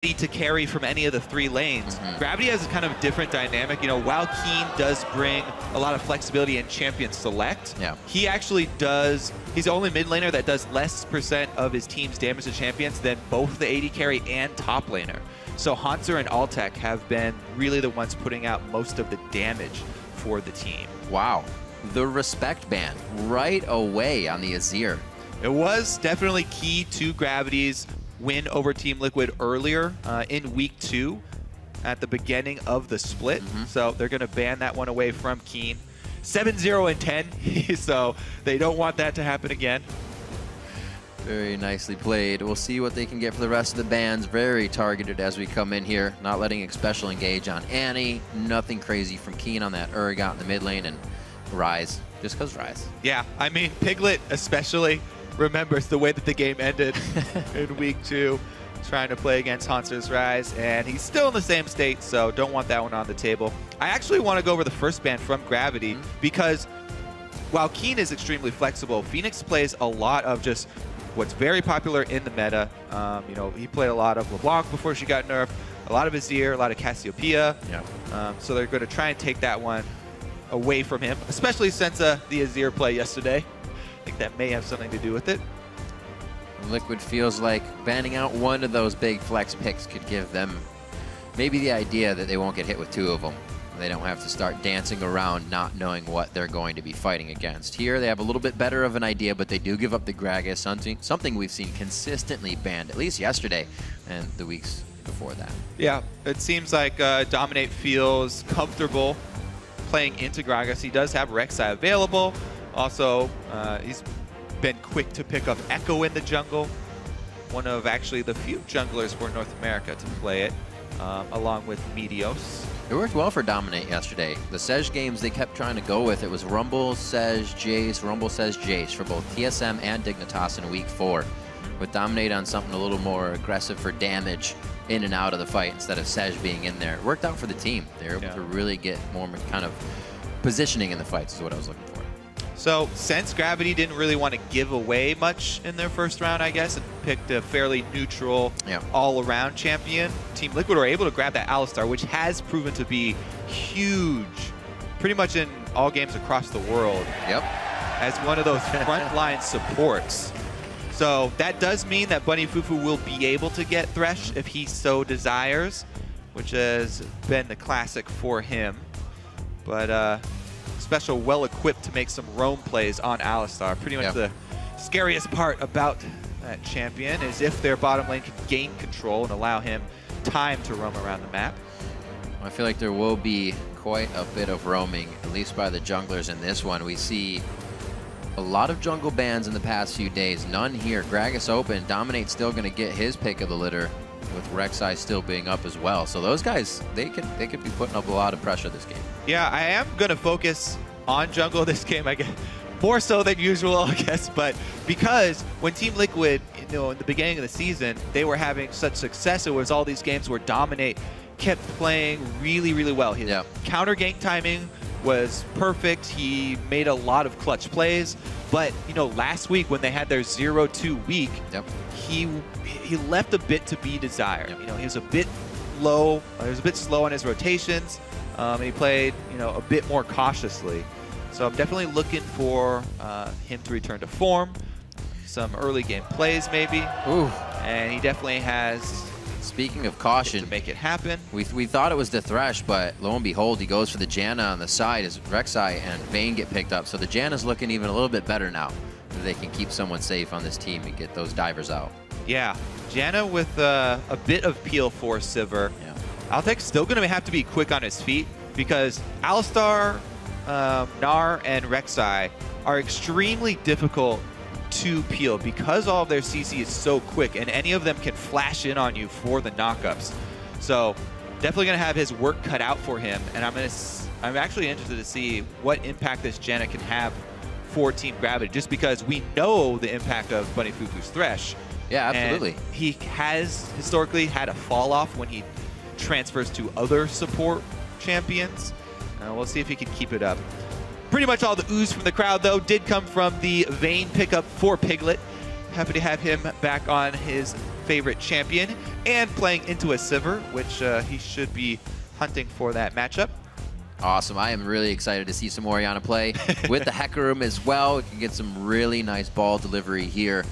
to carry from any of the 3 lanes. Gravity has a kind of different dynamic. You know, while Keane does bring a lot of flexibility in champion select, he actually does, he's the only mid laner that does less % of his team's damage to champions than both the AD carry and top laner. So Hauntzer and Altec have been really the ones putting out most of the damage for the team. Wow. The respect ban right away on the Azir. It was definitely key to Gravity's win over Team Liquid earlier in week 2 at the beginning of the split. So they're going to ban that one away from Keane. 7-0 and 10, so they don't want that to happen again. Very nicely played. We'll see what they can get for the rest of the bans. Very targeted as we come in here. Not letting Xpecial engage on Annie. Nothing crazy from Keane on that Urgot in the mid lane, and Rise, just because Rise. Yeah, I mean, Piglet especially remembers the way that the game ended in week 2, trying to play against Hauntzer's Rise, and he's still in the same state, so don't want that one on the table. I actually want to go over the first ban from Gravity because while Keane is extremely flexible, FeniX plays a lot of just what's very popular in the meta. You know, he played a lot of LeBlanc before she got nerfed, a lot of Azir, a lot of Cassiopeia. So they're going to try and take that one away from him, especially since the Azir play yesterday. I think that may have something to do with it. Liquid feels like banning out one of those big flex picks could give them maybe the idea that they won't get hit with 2 of them. They don't have to start dancing around not knowing what they're going to be fighting against. Here they have a little bit better of an idea, but they do give up the Gragas, something we've seen consistently banned, at least yesterday and the weeks before that. Yeah, it seems like Dominate feels comfortable playing into Gragas. He does have Rek'Sai available. Also, he's been quick to pick up Echo in the jungle. One of actually the few junglers for North America to play it, along with Meteos. It worked well for Dominate yesterday. The Sej games they kept trying to go with, it was Rumble, Sej, Jace, Rumble, Sej, Jace for both TSM and Dignitas in week 4. With Dominate on something a little more aggressive for damage in and out of the fight instead of Sej being in there. It worked out for the team. They were able to really get more kind of positioning in the fights is what I was looking for. So since Gravity didn't really want to give away much in their first round, I guess, and picked a fairly neutral all-around champion, Team Liquid are able to grab that Alistar, which has proven to be huge pretty much in all games across the world as one of those frontline supports. So that does mean that Bunny FuFuu will be able to get Thresh if he so desires, which has been the classic for him. But Xpecial well equipped to make some roam plays on Alistar. Pretty much the scariest part about that champion is if their bottom lane can gain control and allow him time to roam around the map. I feel like there will be quite a bit of roaming, at least by the junglers in this one. We see a lot of jungle bans in the past few days. None here. Gragas open. Dominate's still going to get his pick of the litter, with Rek'Sai still being up as well. So those guys, they could be putting up a lot of pressure this game. Yeah, I am going to focus on jungle this game, I guess. More so than usual, I guess. But because when Team Liquid, you know, in the beginning of the season, they were having such success, it was all these games where Dominate kept playing really, really well. His counter gank timing was perfect. He made a lot of clutch plays. But, you know, last week when they had their 0-2 week, he left a bit to be desired. You know, he was a bit low. He was a bit slow on his rotations. And he played, you know, a bit more cautiously. So I'm definitely looking for him to return to form. Some early game plays, maybe. And he definitely has. Speaking of caution, to make it happen. We thought it was the Thresh, but lo and behold, he goes for the Janna on the side as Rek'Sai and Vayne get picked up. So the Janna's looking even a little bit better now. If they can keep someone safe on this team and get those divers out. Yeah, Janna with a bit of peel for Sivir. Altec's still going to have to be quick on his feet because Alistar, Gnar, and Rek'Sai are extremely difficult to peel because all of their CC is so quick and any of them can flash in on you for the knockups. So definitely going to have his work cut out for him, and I'm actually interested to see what impact this Janna can have for Team Gravity, just because we know the impact of Bunny FuFuu's Thresh. Yeah, absolutely. And he has historically had a fall off when he transfers to other support champions. We'll see if he can keep it up. Pretty much all the ooze from the crowd, though, did come from the Vayne pickup for Piglet. Happy to have him back on his favorite champion. and playing into a Sivir, which he should be hunting for that matchup. Awesome. I am really excited to see some Orianna play with the Hecarim as well. We can get some really nice ball delivery here.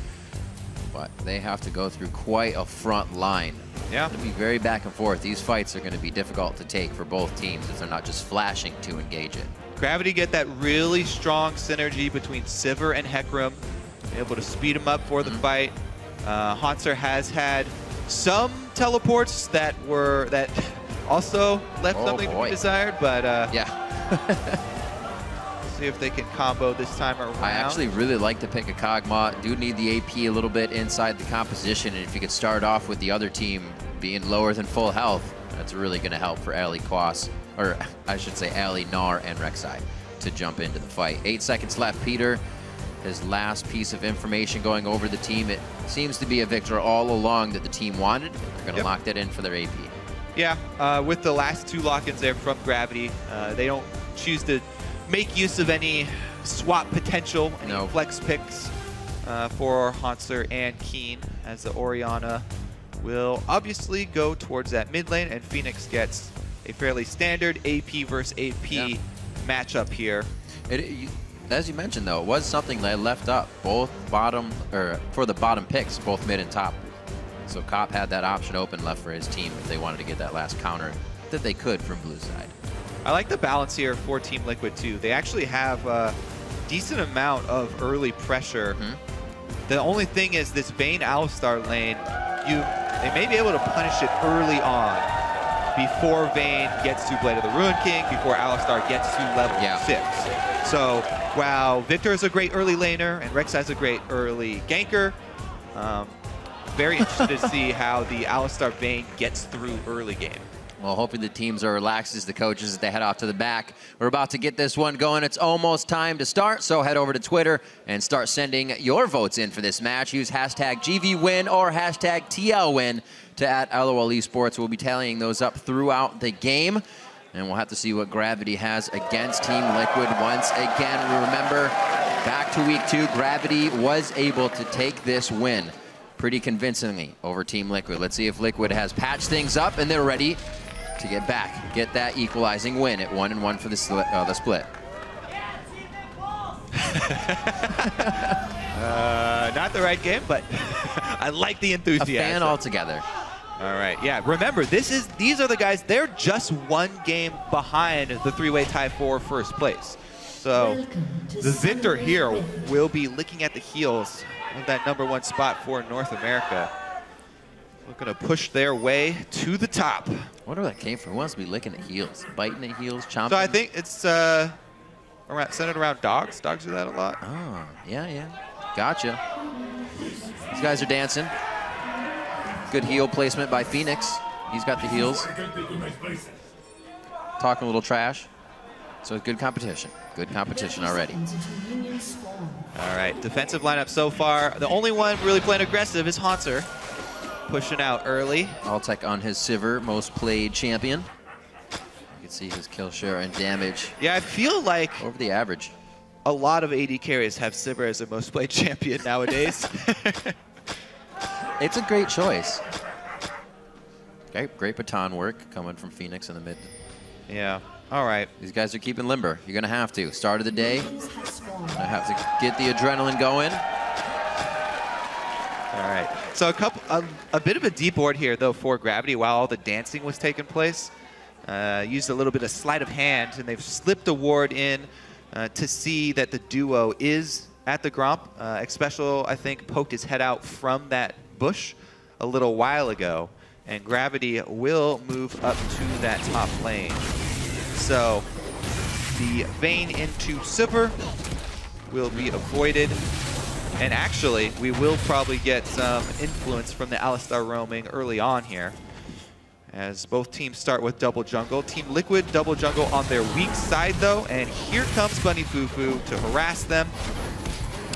But they have to go through quite a front line. Yeah. It's going to be very back and forth. These fights are going to be difficult to take for both teams if they're not just flashing to engage it. Gravity get that really strong synergy between Sivir and Hecarim, able to speed them up for the fight. Hauntzer has had some teleports that also left something to be desired, but yeah. see if they can combo this time around. I actually really like to pick a Kog'Maw. Do need the AP a little bit inside the composition, and if you could start off with the other team being lower than full health, that's really going to help for Ali Quas, or I should say Ali, Gnar, and Rek'Sai to jump into the fight. 8 seconds left. Peter, his last piece of information going over the team. It seems to be a Viktor all along that the team wanted. They're going to lock that in for their AP. Yeah, with the last 2 lock-ins there from Gravity, they don't choose to make use of any swap potential, any flex picks for Hauntzer and Keane, as the Orianna will obviously go towards that mid lane, and FeniX gets a fairly standard AP versus AP matchup here. As you mentioned, though, it was something that left up both bottom, or for the bottom picks, both mid and top. So Cop had that option open left for his team if they wanted to get that last counter that they could from blue side. I like the balance here for Team Liquid too. They actually have a decent amount of early pressure. The only thing is this Vayne Alistar lane, they may be able to punish it early on before Vayne gets to Blade of the Ruin King, before Alistar gets to level 6. So while Viktor is a great early laner and Rek'Sai is a great early ganker, very interested to see how the Alistar Vayne gets through early game. Well, hoping the teams are relaxed as the coaches as they head off to the back. We're about to get this one going. It's almost time to start, so head over to Twitter and start sending your votes in for this match. Use hashtag GVWin or hashtag TLWin to @LOL Esports. We'll be tallying those up throughout the game, and we'll have to see what Gravity has against Team Liquid once again. We remember back to week 2, Gravity was able to take this win pretty convincingly over Team Liquid. Let's see if Liquid has patched things up and they're ready to get back, get that equalizing win at 1-1 for the split. Not the right game, but I like the enthusiasm. A fan altogether. All right, yeah. Remember, these are the guys. They're just 1 game behind the 3-way tie for first place. So the Viktor here will be licking at the heels of that #1 spot for North America. Looking to push their way to the top. I wonder where that came from. Who wants to be licking at heels? Biting at heels, chomping? So I think it's centered around dogs. Dogs do that a lot. Oh, yeah. Gotcha. These guys are dancing. Good heel placement by FeniX. He's got the heels. Talking a little trash. So it's good competition. Good competition already. All right, defensive lineup so far. The only one really playing aggressive is Hauntzer. Pushing out early. Altec on his Sivir, most played champion. You can see his kill share and damage. Yeah, I feel like over the average. A lot of AD carries have Sivir as their most played champion nowadays. It's a great choice. Okay, great baton work coming from FeniX in the mid. Yeah, all right. These guys are keeping limber. You're gonna have to. Start of the day. I have to get the adrenaline going. All right, so a bit of a deep board here though for Gravity while all the dancing was taking place. Used a little bit of sleight of hand, and they've slipped a ward in to see that the duo is at the Gromp. Xpecial, I think, poked his head out from that bush a little while ago, and Gravity will move up to that top lane. So the Vayne into Sivir will be avoided. And actually, we will probably get some influence from the Alistar roaming early on here, as both teams start with double jungle. Team Liquid double jungle on their weak side though, and here comes Bunny FuFuu to harass them.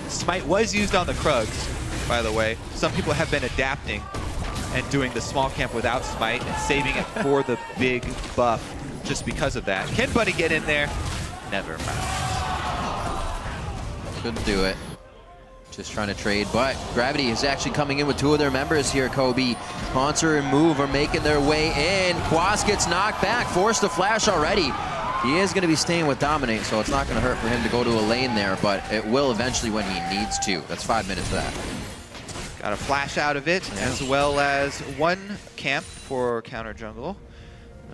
Smite was used on the Krugs, by the way. Some people have been adapting and doing the small camp without Smite and saving it for the big buff just because of that. Can Bunny get in there? Never mind. Couldn't do it. Just trying to trade, but Gravity is actually coming in with 2 of their members here, Kobe. Hauntzer and Move are making their way in. Quas gets knocked back, forced to flash already. He is going to be staying with Dominate, so it's not going to hurt for him to go to a lane there, but it will eventually when he needs to. That's 5 minutes for that. Got a flash out of it, as well as 1 camp for counter jungle.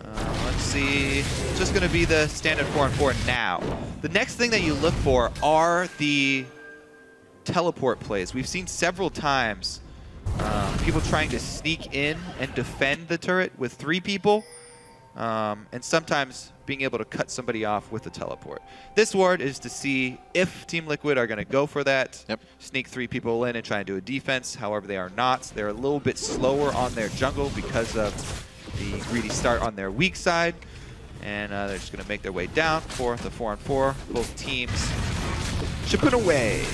Let's see, just going to be the standard 4-on-4 now. The next thing that you look for are the teleport plays. We've seen several times people trying to sneak in and defend the turret with 3 people, and sometimes being able to cut somebody off with a teleport. This ward is to see if Team Liquid are going to go for that, sneak 3 people in and try and do a defense. However, they are not. They're a little bit slower on their jungle because of the greedy start on their weak side, and they're just going to make their way down for the 4-on-4. Both teams chipping away.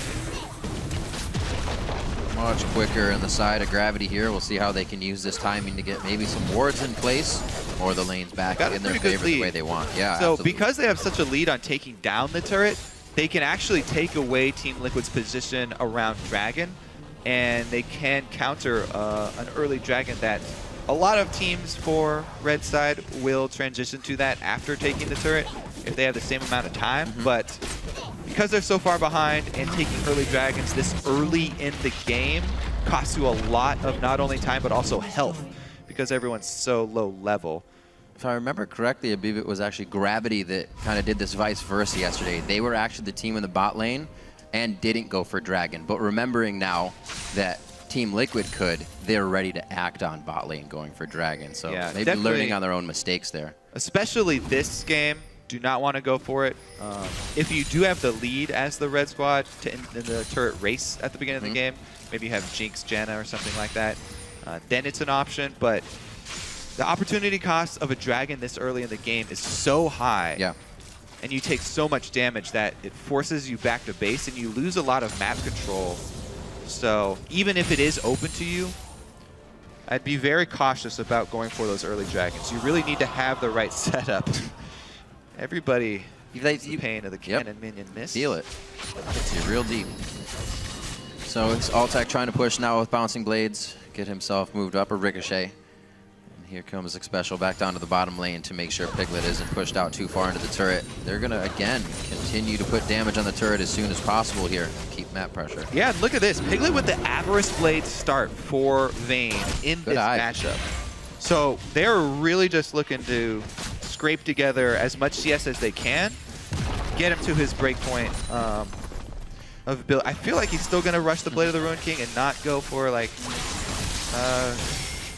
Much quicker on the side of Gravity here. We'll see how they can use this timing to get maybe some wards in place or the lanes back in their favor the way they want. Yeah. So absolutely. Because they have such a lead on taking down the turret, they can actually take away Team Liquid's position around Dragon, and they can counter an early Dragon that a lot of teams for red side will transition to that after taking the turret if they have the same amount of time. But because they're so far behind and taking early dragons this early in the game costs you a lot of not only time but also health because everyone's so low level. If I remember correctly, I believe it was actually Gravity that kind of did this vice versa yesterday. They were actually the team in the bot lane and didn't go for Dragon. But remembering now that Team Liquid could, they're ready to act on bot lane going for Dragon. So yeah, maybe learning on their own mistakes there. Especially this game. Do not want to go for it. If you do have the lead as the red squad in the turret race at the beginning of the game, maybe you have Jinx, Janna, or something like that, then it's an option. But the opportunity cost of a Dragon this early in the game is so high, and you take so much damage that it forces you back to base, and you lose a lot of map control. So even if it is open to you, I'd be very cautious about going for those early Dragons. You really need to have the right setup. Everybody feels the pain of the cannon minion miss. Feel it. It's real deep. So it's Altec trying to push now with Bouncing Blades, get himself moved up a Ricochet. And here comes Xpecial back down to the bottom lane to make sure Piglet isn't pushed out too far into the turret. They're going to, again, continue to put damage on the turret as soon as possible here. Keep map pressure. Yeah, look at this. Piglet with the Avarice Blade start for Vayne in this matchup. So they're really just looking to scrape together as much CS as they can, get him to his breakpoint of build. I feel like he's still going to rush the Blade of the Ruined King and not go for like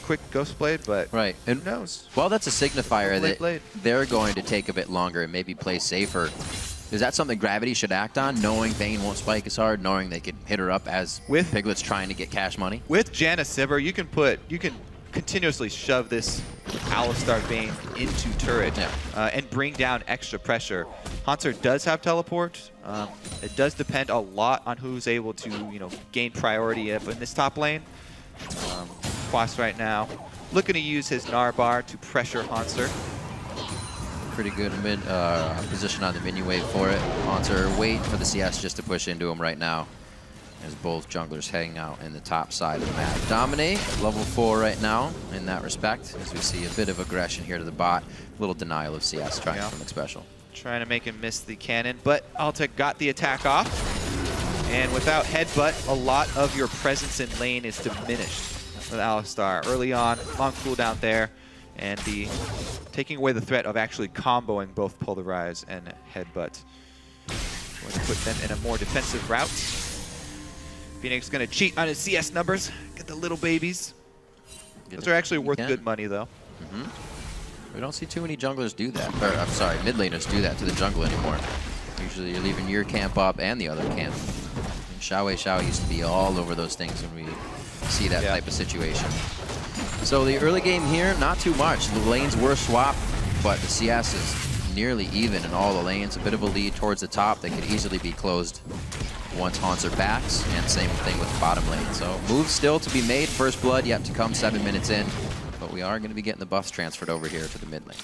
quick Ghost Blade, but who knows? Well, that's a signifier that they're going to take a bit longer and maybe play safer. Is that something Gravity should act on, knowing Vayne won't spike as hard, knowing they could hit her up as Piglet's trying to get cash money? With Janna Sivir, you can continuously shove this Alistar Vayne into turret and bring down extra pressure. Hauntzer does have teleport. It does depend a lot on who's able to gain priority up in this top lane. Quas right now looking to use his Gnar bar to pressure Hauntzer. Pretty good mid position on the menu wave for it. Hauntzer wait for the CS just to push into him right now. As both junglers heading out in the top side of the map. Dominate, level 4 right now in that respect, as we see a bit of aggression here to the bot. A little denial of CS trying from Xpecial. Trying to make him miss the cannon, but Altec got the attack off. And without headbutt, a lot of your presence in lane is diminished with Alistar. Early on, long cooldown there, and taking away the threat of actually comboing both Polarize and Headbutt. Going to put them in a more defensive route. FeniX going to cheat on his CS numbers, get the little babies. Those are actually worth good money, though. We don't see too many junglers do that. Or, I'm sorry, mid laners do that to the jungle anymore. Usually you're leaving your camp up and the other camp. And Xiao used to be all over those things when we see that type of situation. So the early game here, not too much. The lanes were swapped, but the CS is nearly even in all the lanes. A bit of a lead towards the top that could easily be closed once Hauntzer backs, and same thing with the bottom lane. So moves still to be made. First blood yet to come 7 minutes in, but we are going to be getting the buffs transferred over here to the mid lane.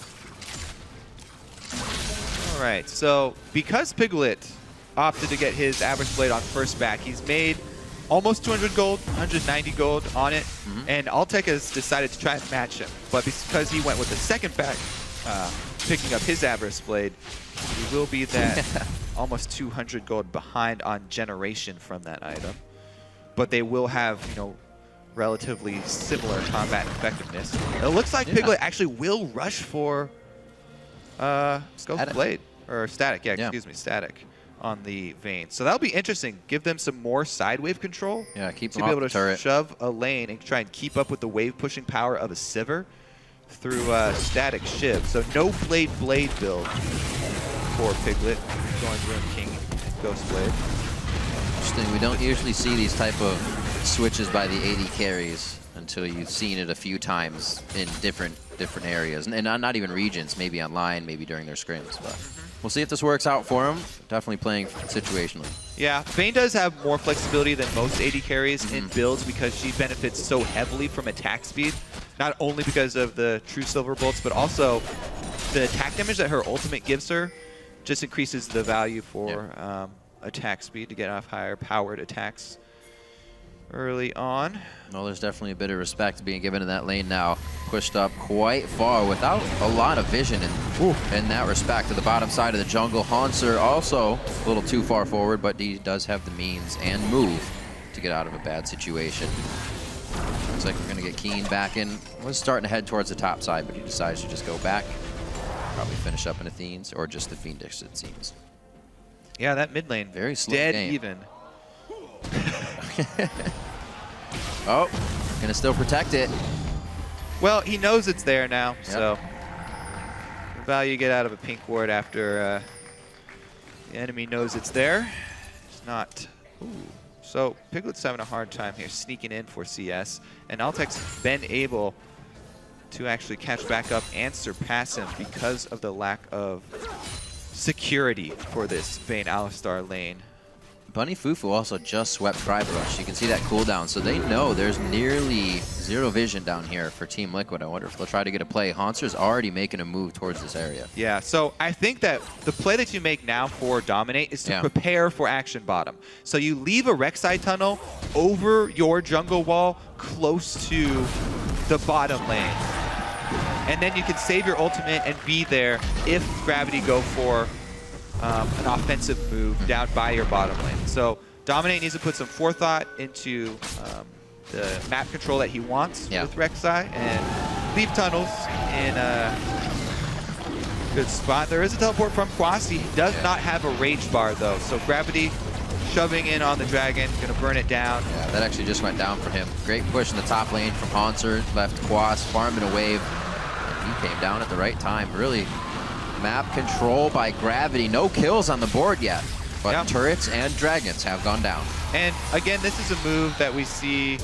All right, so because Piglet opted to get his Avarice Blade on first back, he's made almost 200 gold, 190 gold on it, and Altec has decided to try and match him. But because he went with the second pack, picking up his Avarice Blade, he will be that almost 200 gold behind on generation from that item. But they will have, you know, relatively similar combat effectiveness. It looks like Piglet actually will rush for Scope's Blade, or Static, excuse me, Static on the Vayne. So that'll be interesting. Give them some more side wave control. Yeah, keep them to be able to shove a lane and try and keep up with the wave pushing power of a Sivir through Static Shiv. So no Blade build for Piglet going Rune King and Ghost Blade. Interesting. We don't usually see these type of switches by the AD carries until you've seen it a few times in different areas, and not even regions, maybe online, maybe during their scrims. But we'll see if this works out for him. Definitely playing situationally. Yeah, Vayne does have more flexibility than most AD carries in builds because she benefits so heavily from attack speed, not only because of the true silver bolts, but also the attack damage that her ultimate gives her just increases the value for attack speed to get off higher powered attacks early on. Well, there's definitely a bit of respect being given in that lane now. Pushed up quite far without a lot of vision in that respect. To the bottom side of the jungle, Hauntzer also a little too far forward, but he does have the means and move to get out of a bad situation. Looks like we're going to get Keane back in. Was starting to head towards the top side, but he decides to just go back. Probably finish up in Athene's or just the Phoenix, it seems. Yeah, that mid lane, very slow dead game. Even. Oh, gonna still protect it. Well, he knows it's there now, so the value you get out of a pink ward after the enemy knows it's there. It's not. Ooh. So Piglet's having a hard time here sneaking in for CS, and Altec's been able to actually catch back up and surpass him because of the lack of security for this Vayne Alistar lane. Bunny FuFuu also just swept Private Rush. You can see that cooldown, so they know there's nearly zero vision down here for Team Liquid. I wonder if they'll try to get a play. Hauntzer's already making a move towards this area. Yeah, so I think that the play that you make now for Dominate is to prepare for action bottom. So you leave a Rek'Sai tunnel over your jungle wall close to the bottom lane. And then you can save your ultimate and be there if Gravity go for an offensive move down by your bottom lane. So Dominate needs to put some forethought into the map control that he wants with Rek'Sai and leave tunnels in a good spot. There is a teleport from Quas. He does not have a rage bar though, so Gravity shoving in on the dragon, gonna burn it down. Yeah, that actually just went down for him. Great push in the top lane from Hauntzer, left Quas, farming a wave. And he came down at the right time, really. Map control by Gravity. No kills on the board yet, but turrets and dragons have gone down. And again, this is a move that we see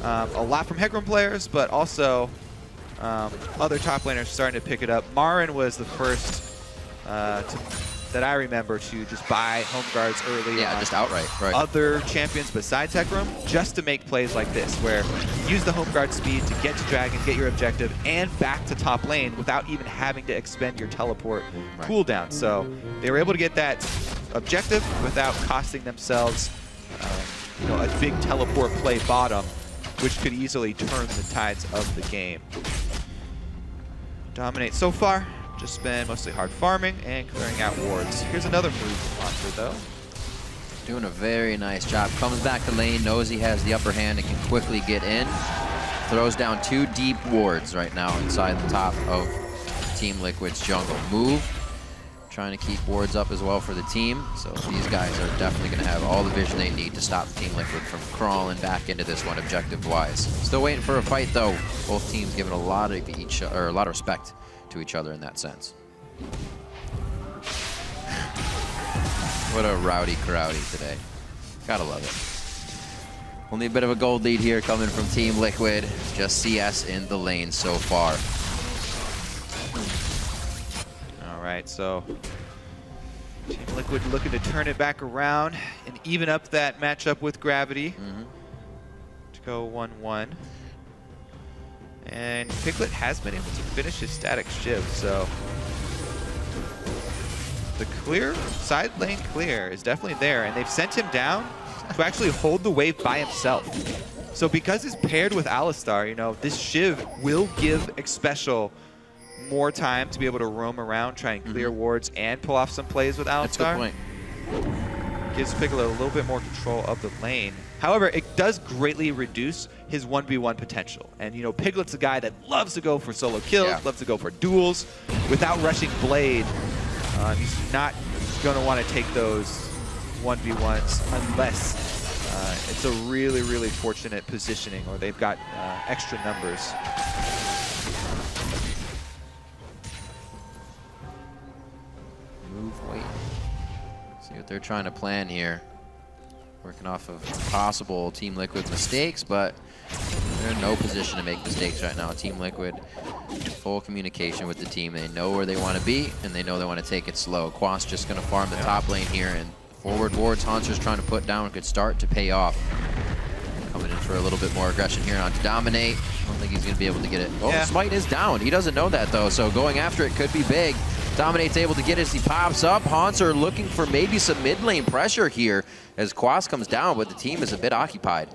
a lot from Hecarim players, but also other top laners starting to pick it up. Marin was the first that I remember to just buy home guards early. Yeah, just outright. Right. Other champions besides Hecarim, just to make plays like this, where you use the home guard speed to get to dragon, get your objective, and back to top lane without even having to expend your teleport cooldown. So they were able to get that objective without costing themselves you know, a big teleport play bottom, which could easily turn the tides of the game. Dominate so far. Just been mostly hard farming and clearing out wards. Here's another move from Hauntzer, though. Doing a very nice job. Comes back to lane, knows he has the upper hand and can quickly get in. Throws down 2 deep wards right now inside the top of Team Liquid's jungle. Move, trying to keep wards up as well for the team. So these guys are definitely going to have all the vision they need to stop Team Liquid from crawling back into this one objective-wise. Still waiting for a fight, though. Both teams giving a lot of respect to each other in that sense. What a rowdy crowdy today. Gotta love it. Only a bit of a gold lead here coming from Team Liquid. Just CS in the lane so far. All right, so Team Liquid looking to turn it back around and even up that matchup with Gravity to go 1-1. And Piglet has been able to finish his Static Shiv, so the clear, side lane clear is definitely there, and they've sent him down to actually hold the wave by himself. So because it's paired with Alistar, you know, this Shiv will give Xpecial more time to be able to roam around, try and clear wards, and pull off some plays with Alistar. That's a good point. Gives Piglet a little bit more control of the lane. However, it does greatly reduce his 1v1 potential. And, you know, Piglet's a guy that loves to go for solo kills, loves to go for duels. Without rushing Blade, he's not going to want to take those 1v1s unless it's a really, really fortunate positioning or they've got extra numbers. Move, wait. See what they're trying to plan here. Working off of possible Team Liquid mistakes, but they're in no position to make mistakes right now. Team Liquid, full communication with the team. They know where they want to be, and they know they want to take it slow. Quas just going to farm the top lane here, and forward wards Hauntzer's trying to put down could start to pay off. Coming in for a little bit more aggression here on Dominate. I don't think he's going to be able to get it. Oh, Smite is down. He doesn't know that, though, so going after it could be big. Dominate's able to get it as he pops up. Hauntzer looking for maybe some mid lane pressure here as Quas comes down, but the team is a bit occupied.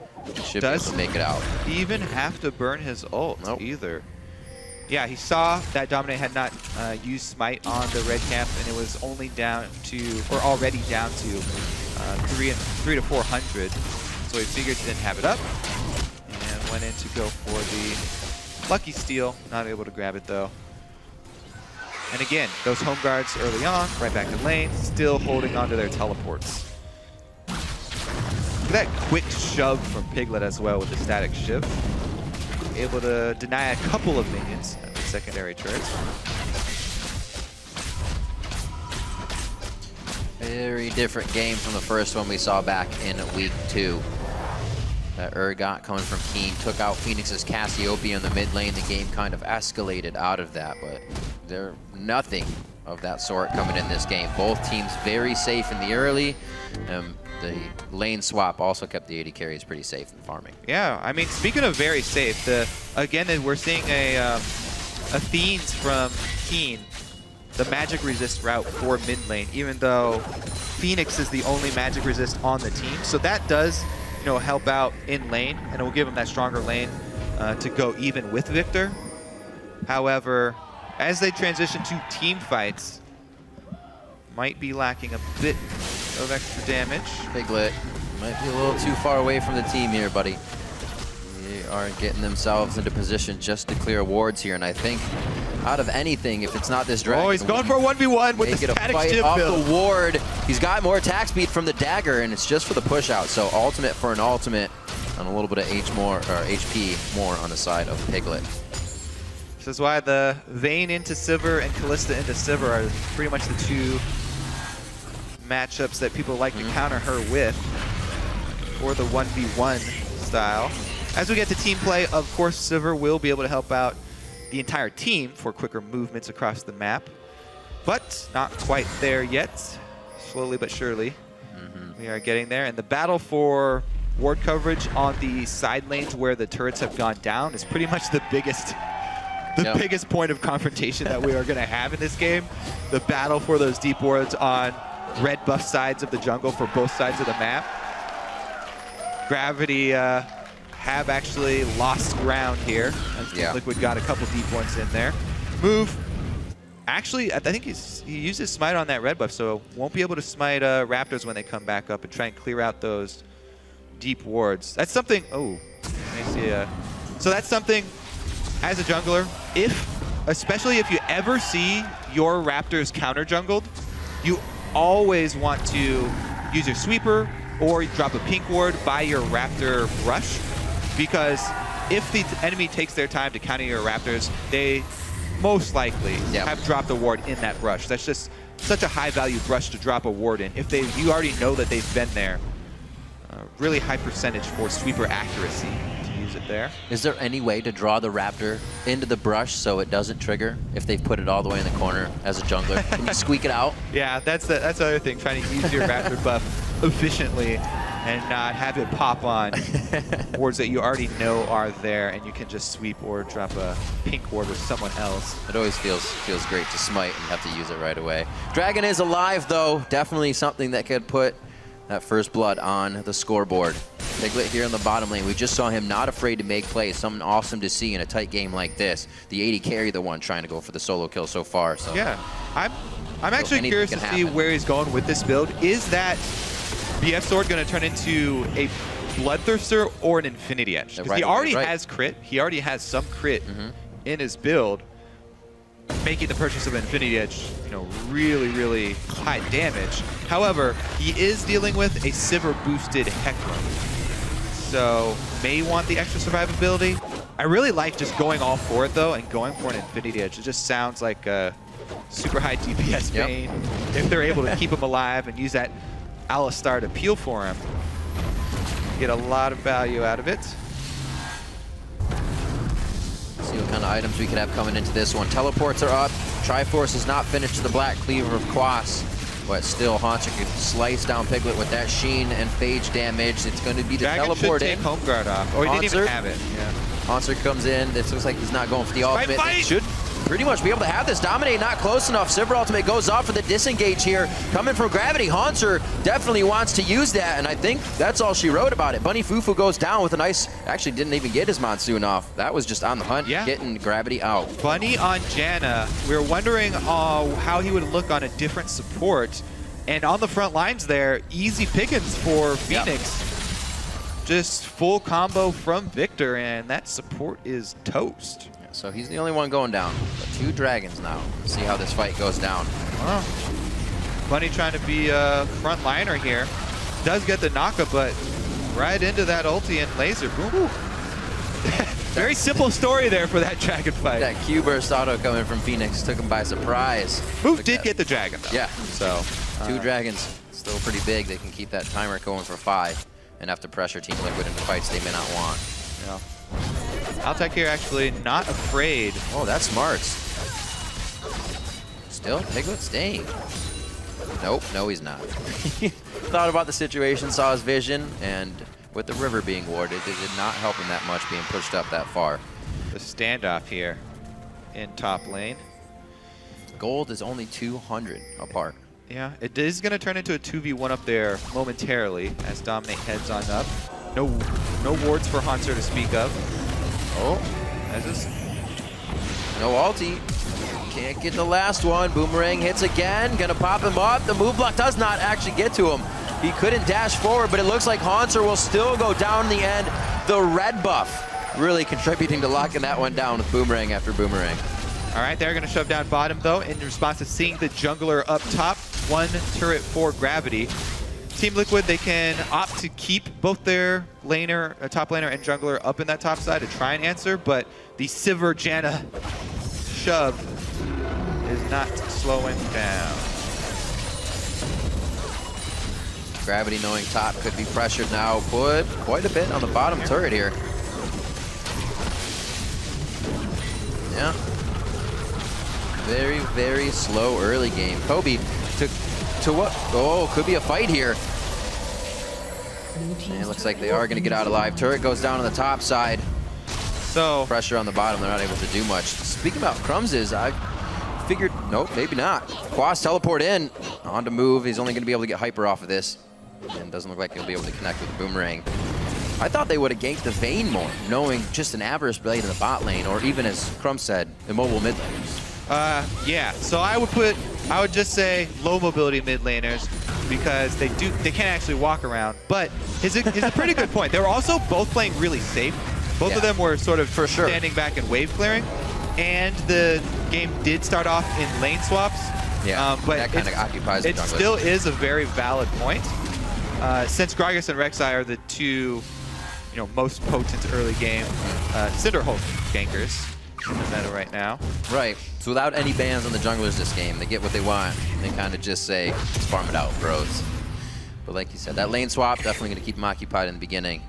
Should be able to make it out. Even have to burn his ult either. Yeah, he saw that Dominate had not used Smite on the red camp, and it was only down to, or already down to 3 to 400. So he figured he didn't have it up, and went in to go for the lucky steal. Not able to grab it though. And again, those home guards early on, right back in lane, still holding on to their teleports. Look at that quick shove from Piglet as well with the static shiv. Able to deny a couple of minions at the secondary turrets. Very different game from the first one we saw back in week 2. That Urgot coming from Keane took out FeniX's Cassiopeia in the mid lane. The game kind of escalated out of that, but there's nothing of that sort coming in this game. Both teams very safe in the early. The lane swap also kept the AD carries pretty safe in farming. Yeah, I mean, speaking of very safe, again, we're seeing a Fiends from Keane, the magic resist route for mid lane, even though FeniX is the only magic resist on the team. So that does, you know, help out in lane, and it will give him that stronger lane to go even with Viktor. However, as they transition to team fights, might be lacking a bit of extra damage. Piglet might be a little too far away from the team here, buddy. They are getting themselves into position just to clear wards here, and I think out of anything, if it's not this dragon, oh, he's going for a 1v1 with the static shiv off build. The ward. He's got more attack speed from the dagger, and it's just for the push out. So ultimate for an ultimate, and a little bit of HP more on the side of Piglet. This is why the Vayne into Sivir and Kalista into Sivir are pretty much the two matchups that people like to counter her with, or the 1v1 style. As we get to team play, of course, Sivir will be able to help out the entire team for quicker movements across the map, but not quite there yet. Slowly but surely, we are getting there. And the battle for ward coverage on the side lanes where the turrets have gone down is pretty much the biggest point of confrontation that we are going to have in this game. The battle for those deep wards on red buff sides of the jungle for both sides of the map. Gravity have actually lost ground here. As Liquid got a couple deep ones in there. Move. Actually, I think he uses Smite on that red buff, so won't be able to smite Raptors when they come back up and try and clear out those deep wards. That's something. Oh, I see. So that's something as a jungler, especially if you ever see your Raptors counter jungled, you always want to use your sweeper or drop a pink ward by your Raptor rush, because if the enemy takes their time to counter your Raptors, they most likely have dropped a ward in that brush. That's just such a high value brush to drop a ward in. If you already know that they've been there, really high percentage for sweeper accuracy to use it there. Is there any way to draw the Raptor into the brush so it doesn't trigger if they've put it all the way in the corner as a jungler? Can you squeak it out? Yeah, that's the other thing, trying to use your Raptor buff efficiently and not have it pop on wards that you already know are there, and you can just sweep or drop a pink ward with someone else. It always feels great to smite and have to use it right away. Dragon is alive, though. Definitely something that could put that first blood on the scoreboard. Piglet here in the bottom lane. We just saw him not afraid to make plays. Something awesome to see in a tight game like this. The AD carry the one trying to go for the solo kill so far. So yeah, I'm actually curious to see where he's going with this build. Is that BF Sword going to turn into a Bloodthirster or an Infinity Edge? Because he already has crit. He already has some crit in his build, making the purchase of an Infinity Edge, you know, really, really high damage. However, he is dealing with a Sivir boosted Hecarim, so may want the extra survivability. I really like just going all for it though, and going for an Infinity Edge. It just sounds like a super high DPS Vayne. If they're able to keep him alive and use that Alistar to peel for him, get a lot of value out of it. See what kind of items we could have coming into this one. Teleports are up. Triforce is not finished to the Black Cleaver of Quas, but still Hauntzer could slice down Piglet with that Sheen and Phage damage. It's going to be the Dragon teleport should in. Take Home Guard off. Oh, he didn't even have it. Yeah. Hauntzer comes in. This looks like he's not going for the ultimate. It should pretty much be able to have this. Dominate not close enough. Sivir ultimate goes off for the disengage here. Coming from Gravity, Hauntzer definitely wants to use that, and I think that's all she wrote about it. Bunny FuFuu goes down with a nice, actually didn't even get his Monsoon off. That was just on the hunt, getting Gravity out. Bunny on Janna. We were wondering how he would look on a different support, and on the front lines there, easy pickings for FeniX. Just full combo from Viktor, and that support is toast. So he's the only one going down. But 2 dragons now. Let's see how this fight goes down. Bunny trying to be a front liner here. Does get the knockup, but right into that ulti and laser. Boom. Very simple story there for that dragon fight. That Q burst auto coming from FeniX took him by surprise. Move did get the dragon though. Yeah. So 2 dragons, still pretty big. They can keep that timer going for 5 and have to pressure Team Liquid into fights they may not want. Yeah. Altec here actually not afraid. Oh, that's smart. Still, Piglet staying. Nope, no he's not. Thought about the situation, saw his vision, and with the river being warded, it did not help him that much being pushed up that far. The standoff here in top lane. Gold is only 200 apart. Yeah, it is going to turn into a 2v1 up there momentarily as Dominate heads on up. No wards for Hauntzer to speak of. Oh, no ulti. Can't get the last one. Boomerang hits again. Gonna pop him up. The move block does not actually get to him. He couldn't dash forward, but it looks like Hauntzer will still go down in the end. The red buff really contributing to locking that one down with Boomerang after Boomerang. All right, they're gonna shove down bottom though in response to seeing the jungler up top. 1 turret for Gravity. Team Liquid, they can opt to keep both their laner, top laner and jungler up in that top side to try and answer, but the Sivir Janna shove is not slowing down. Gravity knowing top could be pressured now. Put quite a bit on the bottom turret here. Yeah. Very, very slow early game. Kobe to what? Oh, could be a fight here. And it looks like they are going to get out alive. Turret goes down on the top side. So pressure on the bottom. They're not able to do much. Speaking about Crumbses, I figured, nope, maybe not. Quas teleport in. On to move. He's only going to be able to get hyper off of this. And doesn't look like he'll be able to connect with the Boomerang. I thought they would have ganked the Vayne more, knowing just an Avarice Blade in the bot lane, or even as Crumb said, immobile mid laners. Yeah, so I would just say low mobility mid laners because they can't actually walk around. But it's a pretty good point. They were also both playing really safe. Both of them were sort of standing back and wave clearing. And the game did start off in lane swaps. Yeah, but that kind of occupies the jungle. It still is a very valid point. Since Gragas and Rek'Sai are the 2 most potent early game Cinderhulk gankers in the meta right now. Right. So without any bans on the junglers this game, they get what they want. They kind of just say, let's farm it out, bros. But like you said, that lane swap definitely going to keep them occupied in the beginning.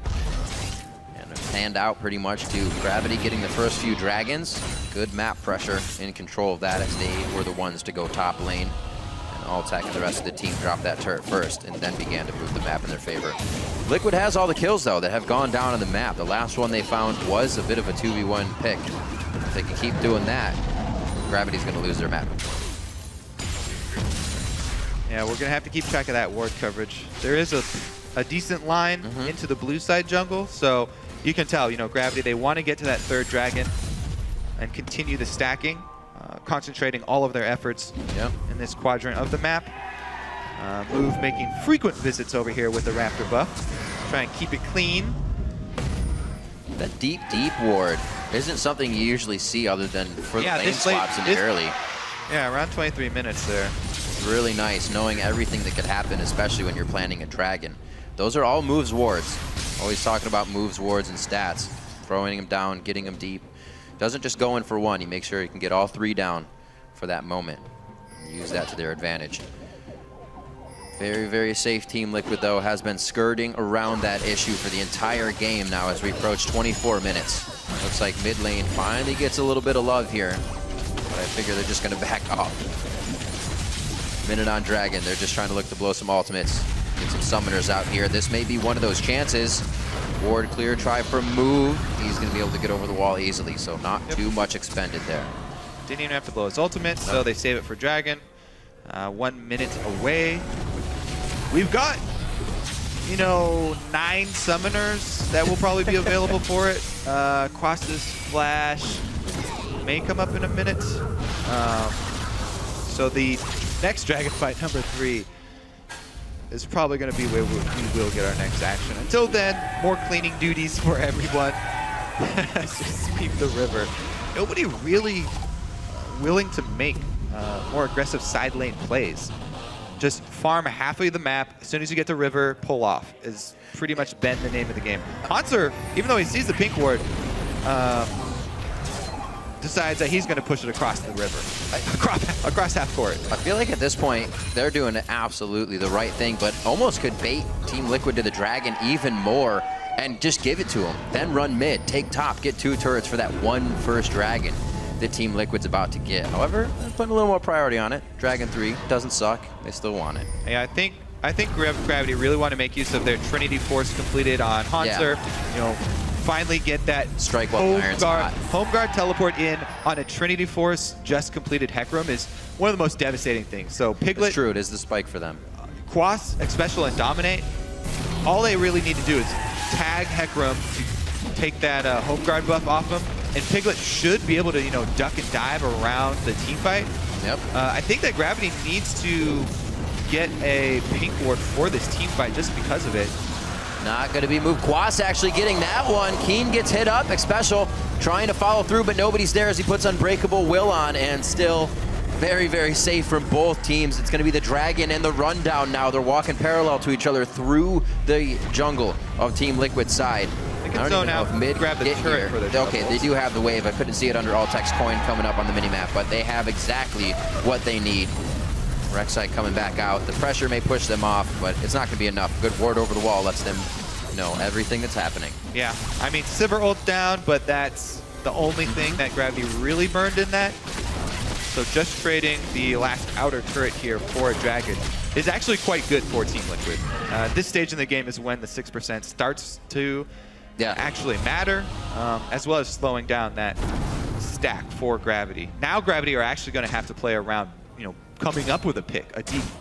And they're panned out pretty much to Gravity getting the first few dragons. Good map pressure in control of that as they were the ones to go top lane. And Altec and the rest of the team dropped that turret first and then began to move the map in their favor. Liquid has all the kills though that have gone down on the map. The last one they found was a bit of a 2v1 pick. If they can keep doing that, Gravity's going to lose their map. Yeah, we're going to have to keep track of that ward coverage. There is a decent line into the blue side jungle, so you can tell, you know, Gravity, they want to get to that third dragon and continue the stacking, concentrating all of their efforts in this quadrant of the map. Move making frequent visits over here with the Raptor buff. Try and keep it clean. That deep ward isn't something you usually see other than for the lane swaps in the early. Yeah, around 23 minutes there. It's really nice knowing everything that could happen, especially when you're planning a dragon. Those are all moves wards. Always talking about moves, wards, and stats. Throwing them down, getting them deep. Doesn't just go in for one. He makes sure he can get all three down for that moment. And use that to their advantage. Very, very safe Team Liquid, though, has been skirting around that issue for the entire game now as we approach 24 minutes. Looks like mid lane finally gets a little bit of love here, but I figure they're just going to back off. Minute on Dragon, they're just trying to look to blow some ultimates. Get some summoners out here. This may be one of those chances. Ward clear, try for move. He's going to be able to get over the wall easily, so not too much expended there. Didn't even have to blow his ultimate, so they save it for Dragon. 1 minute away. We've got, you know, 9 summoners that will probably be available for it. Quas's Flash may come up in a minute. So the next Dragon fight, number 3, is probably going to be where we will get our next action. Until then, more cleaning duties for everyone. Just sweep the river. Nobody really willing to make more aggressive side lane plays. Just farm half of the map. As soon as you get to river, pull off is pretty much been the name of the game. Hauntzer, even though he sees the pink ward, decides that he's going to push it across the river, across half court. I feel like at this point, they're doing absolutely the right thing, but almost could bait Team Liquid to the Dragon even more and just give it to him. Then run mid, take top, get 2 turrets for that one first Dragon that Team Liquid's about to get. However, they're putting a little more priority on it. Dragon 3 doesn't suck. They still want it. Yeah, I think Gravity really want to make use of their Trinity Force completed on Hauntzer. Yeah. You know, finally get that strike while the iron's hot. Home guard teleport in on a Trinity Force just completed Hecarim is one of the most devastating things. So Piglet, it's true, it is the spike for them. Quas, Xpecial, and Dominate. All they really need to do is tag Hecarim to take that home guard buff off him, and Piglet should be able to, you know, duck and dive around the team fight. Yep. I think that Gravity needs to get a pink ward for this team fight just because of it. Not going to be moved. Quas actually getting that one. Keane gets hit up. Xpecial trying to follow through, but nobody's there as he puts Unbreakable Will on, and still very, very safe from both teams. It's going to be the Dragon and the Rundown now. They're walking parallel to each other through the jungle of Team Liquid's side. They can zone out, grab the turret for their okay, they do have the wave. I couldn't see it under Altec's coin coming up on the minimap, but they have exactly what they need. Rek'Sai coming back out. The pressure may push them off, but it's not going to be enough. Good ward over the wall lets them know everything that's happening. Yeah, I mean, Sivir ult down, but that's the only thing that Gravity really burned in that. So just trading the last outer turret here for a Dragon is actually quite good for Team Liquid. This stage in the game is when the 6% starts to actually matter, as well as slowing down that stack for Gravity. Now Gravity are actually going to have to play around, you know, coming up with a pick,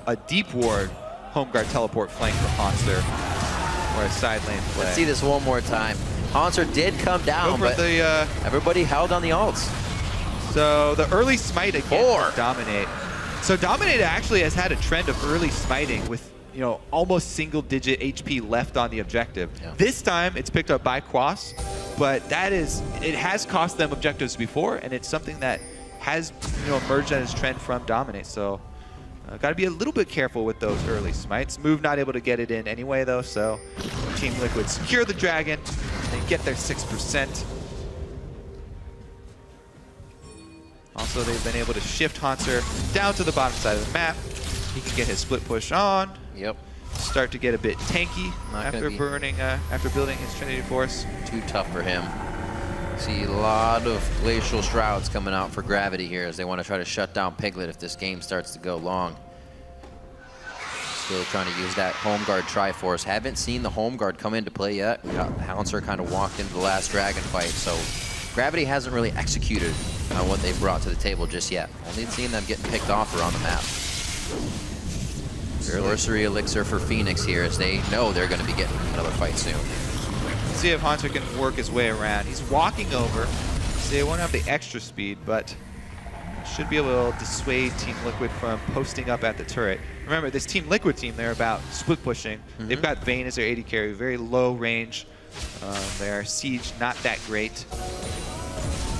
a deep ward home guard teleport flank from Hauntzer, or a side lane play. Let's see this one more time. Hauntzer did come down, but everybody held on the ults. So the early smite again for Dominate. So Dominate actually has had a trend of early smiting with, you know, almost single-digit HP left on the objective. Yeah. This time it's picked up by Quas, but it has cost them objectives before, and it's something that has, you know, emerged as a trend from Dominate. So got to be a little bit careful with those early smites. Move not able to get it in anyway, though, so Team Liquid secure the Dragon and get their 6%. Also, they've been able to shift Hauntzer down to the bottom side of the map. He can get his split push on. Yep. Start to get a bit tanky after building his Trinity Force. Too tough for him. See a lot of Glacial Shrouds coming out for Gravity here as they want to try to shut down Piglet if this game starts to go long. Still trying to use that home guard Triforce. Haven't seen the home guard come into play yet. Hauntzer kind of walked into the last Dragon fight, so Gravity hasn't really executed on what they've brought to the table just yet. Only seen them getting picked off around the map. Sorcery Elixir for FeniX here, as they know they're going to be getting another fight soon. Let's see if Hauntzer can work his way around. He's walking over, so they won't have the extra speed, but should be able to dissuade Team Liquid from posting up at the turret. Remember, this Team Liquid team, they're about split pushing. They've got Vayne as their AD carry, very low range. Their siege not that great.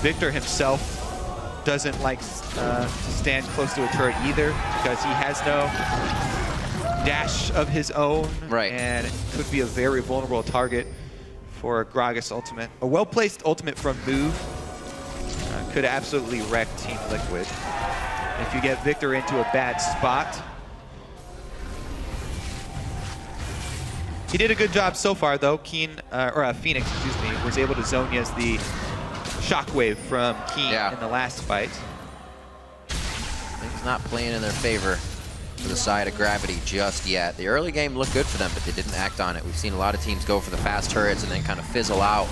Viktor himself doesn't like to stand close to a turret either because he has no dash of his own, and it could be a very vulnerable target for a Gragas ultimate. A well-placed ultimate from Move could absolutely wreck Team Liquid if you get Viktor into a bad spot. He did a good job so far, though. Keane, FeniX, excuse me, was able to Zhonya's the shockwave from Keane in the last fight. Things not playing in their favor for the side of Gravity just yet. The early game looked good for them, but they didn't act on it. We've seen a lot of teams go for the fast turrets and then kind of fizzle out,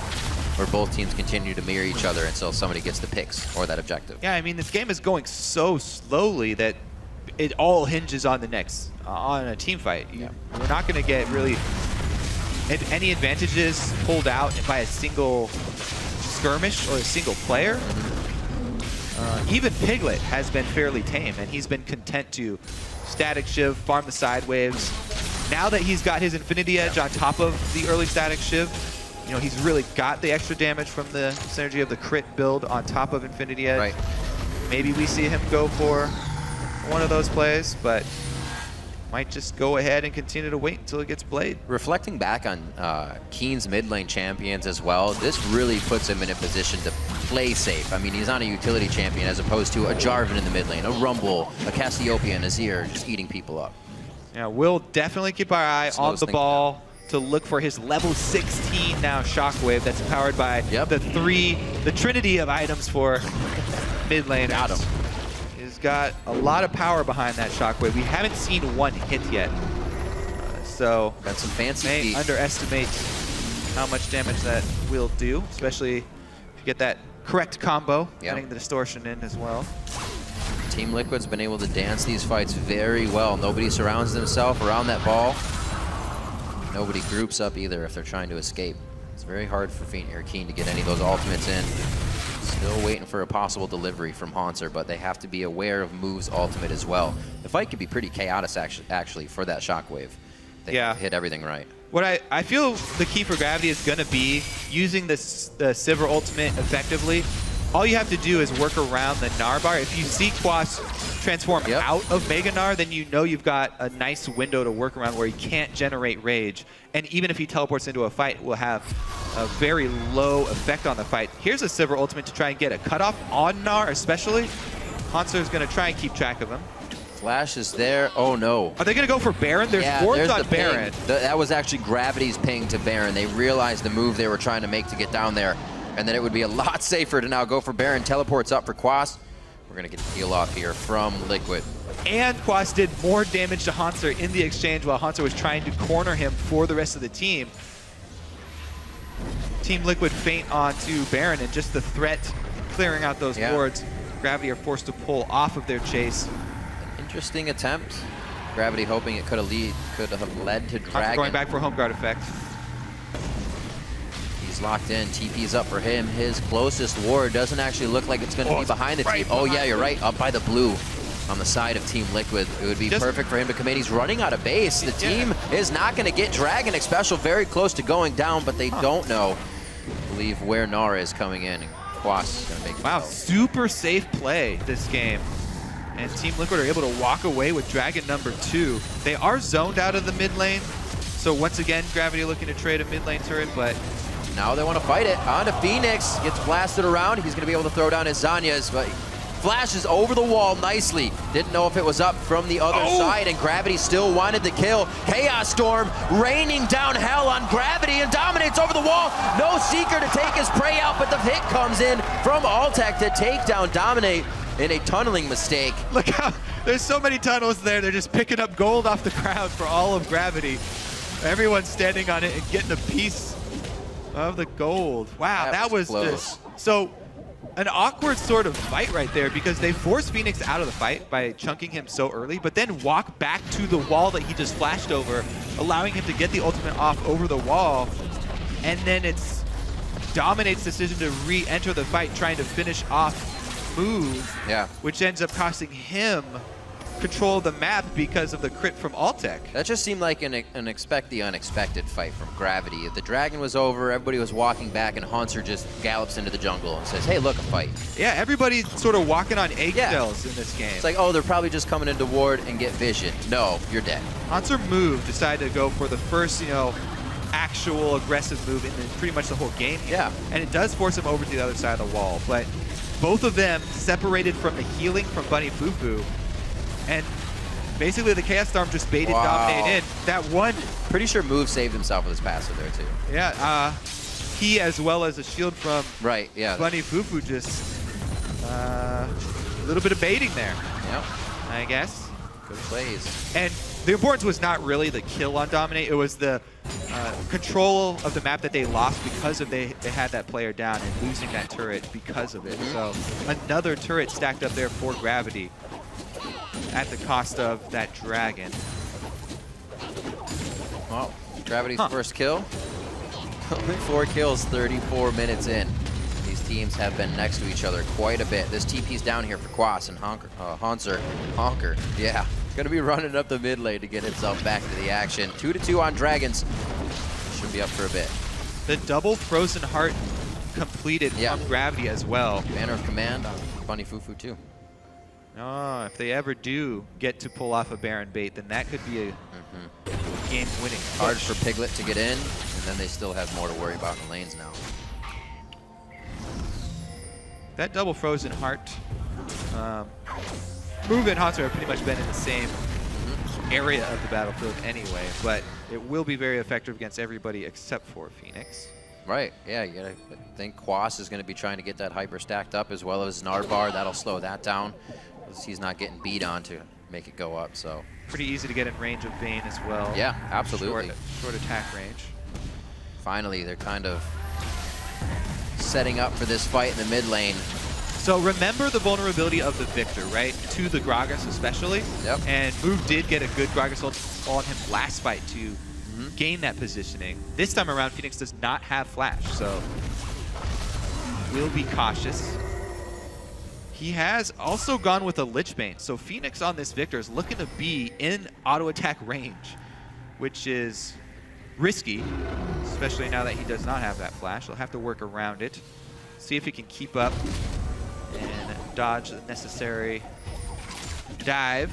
where both teams continue to mirror each other until somebody gets the picks or that objective. Yeah, I mean, this game is going so slowly that it all hinges on the next, on a team fight. We're not going to get really any advantages pulled out by a single skirmish or a single player. Even Piglet has been fairly tame, and he's been content to static shiv, farm the side waves. Now that he's got his Infinity Edge on top of the early static shiv, you know, he's really got the extra damage from the synergy of the crit build on top of Infinity Edge. Maybe we see him go for one of those plays, but might just go ahead and continue to wait until it gets played. Reflecting back on Keane's mid lane champions as well, this really puts him in a position to play safe. I mean, he's on a utility champion as opposed to a Jarvan in the mid lane, a Rumble, a Cassiopeia, and a Azir just eating people up. Yeah, we'll definitely keep our eye on the ball to look for his level 16 now Shockwave that's powered by the trinity of items for mid lane. Got him. He's got a lot of power behind that Shockwave. We haven't seen one hit yet. So got some fancy may feet. Underestimate how much damage that will do, especially if you get that correct combo, getting the distortion in as well. Team Liquid's been able to dance these fights very well. Nobody surrounds themselves around that ball. Nobody groups up either if they're trying to escape. It's very hard for Keane to get any of those ultimates in. Still waiting for a possible delivery from Hauntzer, but they have to be aware of Move's ultimate as well. The fight could be pretty chaotic actually for that Shockwave. They hit everything right. What I feel the key for Gravity is going to be using the Sivir ultimate effectively. All you have to do is work around the Gnar bar. If you see Quas transform out of Mega Gnar, then you know you've got a nice window to work around where he can't generate rage. And even if he teleports into a fight, will have a very low effect on the fight. Here's a Sivir ultimate to try and get a cutoff on Gnar, especially. Hauntzer is going to try and keep track of him. Flash is there. Oh no. Are they going to go for Baron? There's wards on Baron. That was actually Gravity's ping to Baron. They realized the move they were trying to make to get down there, and then it would be a lot safer to now go for Baron. Teleports up for Quas. We're going to get the heal off here from Liquid. And Quas did more damage to Hauntzer in the exchange while Hauntzer was trying to corner him for the rest of the team. Team Liquid feint onto Baron, and just the threat clearing out those wards, Gravity are forced to pull off of their chase. Interesting attempt. Gravity hoping it could have led to Dragon. Going back for home guard effect. He's locked in. TP's up for him. His closest ward doesn't actually look like it's going to be behind the team. Oh yeah, you're right. Up by the blue on the side of Team Liquid. It would be perfect for him to come in. He's running out of base. The team is not going to get Dragon Xpecial very close to going down, but they don't know, I believe, where Gnar is coming in. And Quas is going to make Wow, super safe play this game. And Team Liquid are able to walk away with Dragon #2. They are zoned out of the mid lane. So once again, Gravity looking to trade a mid lane turret, but now they want to fight it. On to FeniX. Gets blasted around. He's going to be able to throw down his Zhonya's, but flashes over the wall nicely. Didn't know if it was up from the other side, and Gravity still wanted the kill. Chaos Storm raining down hell on Gravity and dominates over the wall. No Seeker to take his prey out, but the hit comes in from Altec to take down Dominate in a tunneling mistake. Look how there's so many tunnels there. They're just picking up gold off the ground for all of Gravity. Everyone's standing on it and getting a piece of the gold. Wow, that was close. just so. an awkward sort of fight right there because they force FeniX out of the fight by chunking him so early, but then walk back to the wall that he just flashed over, allowing him to get the ultimate off over the wall. And then it's Dominate's decision to re-enter the fight, trying to finish off move, which ends up costing him control of the map because of the crit from Altec. That just seemed like an expect the unexpected fight from Gravity. The dragon was over, everybody was walking back, and Hauntzer just gallops into the jungle and says, hey, look, a fight. Yeah, everybody's sort of walking on eggshells in this game. It's like, oh, they're probably just coming into ward and get vision. No, you're dead. Hauntzer move, decided to go for the first, actual aggressive move in pretty much the whole game. Yeah. And it does force him over to the other side of the wall. But both of them separated from the healing from Bunny FuFuu. And basically the Chaos Storm just baited Dominate in. That one... Pretty sure Move saved himself with his passive there too. Yeah, he as well as a shield from Bunny FuFuu just a little bit of baiting there. Yep. I guess. Good plays. And the importance was not really the kill on Dominate, it was the control of the map that they lost because of they had that player down and losing that turret because of it. So another turret stacked up there for Gravity at the cost of that dragon. Well, Gravity's first kill. Only 4 kills, 34 minutes in. These teams have been next to each other quite a bit. This TP's down here for Quas and Hauntzer. Yeah. Gonna be running up the mid lane to get himself back to the action. 2-2 on Dragons. Should be up for a bit. The double Frozen Heart completed from Gravity as well. Banner of Command on Bunny FuFuu too. Oh, if they ever do get to pull off a Baron bait, then that could be a game-winning push. Hard for Piglet to get in, and then they still have more to worry about in the lanes now. That double Frozen Heart move and Hauntzer have pretty much been in the same area of the battlefield anyway, but it will be very effective against everybody except for FeniX. Right, yeah, you gotta think Quas is gonna be trying to get that hyper stacked up as well as Gnar bar. That'll slow that down. He's not getting beat on to make it go up, so. Pretty easy to get in range of Vayne as well. Yeah, absolutely. Short attack range. Finally, they're kind of setting up for this fight in the mid lane. So remember the vulnerability of the Viktor, right? To the Gragas especially. Yep. And Move did get a good Gragas ult on him last fight to gain that positioning. This time around, FeniX does not have flash, so will be cautious. He has also gone with a Lich Bane, so FeniX on this Viktor is looking to be in auto attack range, which is risky, especially now that he does not have that flash. He'll have to work around it, see if he can keep up and dodge the necessary dive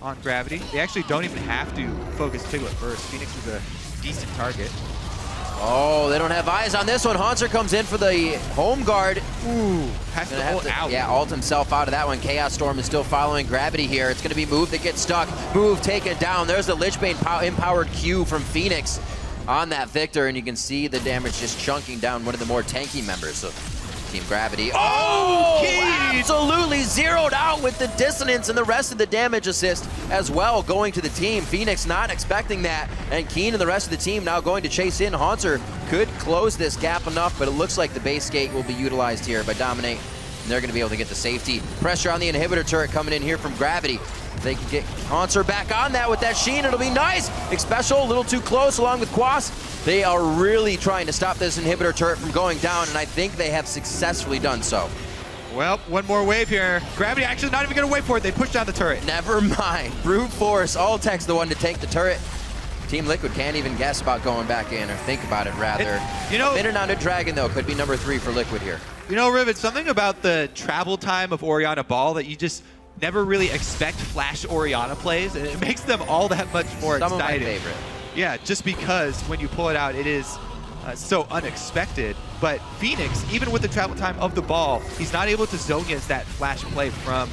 on Gravity. They actually don't even have to focus Piglet first. FeniX is a decent target. Oh, they don't have eyes on this one. Hauntzer comes in for the home guard. Ooh, has to ult out. Yeah, ult himself out of that one. Chaos Storm is still following Gravity here. It's going to be Move that gets stuck. Move taken down. There's the Lich Bane empowered Q from FeniX on that Viktor, and you can see the damage just chunking down one of the more tanky members of Team Gravity. Oh, absolutely zeroed out with the dissonance and the rest of the damage assist as well going to the team. FeniX not expecting that, and Keane and the rest of the team now going to chase in. Hauntzer could close this gap enough, but it looks like the base gate will be utilized here by Dominate, and they're going to be able to get the safety. Pressure on the inhibitor turret coming in here from Gravity. They can get Hauntzer back on that with that Sheen. It'll be nice. Xpecial a little too close along with Quas. They are really trying to stop this inhibitor turret from going down, and I think they have successfully done so. Well, one more wave here. Gravity actually not even going to wait for it. They push down the turret. Never mind. Brute force. Altec's the one to take the turret. Team Liquid can't even guess about going back in or think about it, rather. Minute on a Dragon, though, could be number 3 for Liquid here. You know, Rivet, something about the travel time of Orianna Ball that you just never really expect flash Orianna plays, and it makes them all that much more exciting. Some of my favorite. Yeah, just because when you pull it out, it is so unexpected. But FeniX, even with the travel time of the ball, he's not able to zone against that flash play from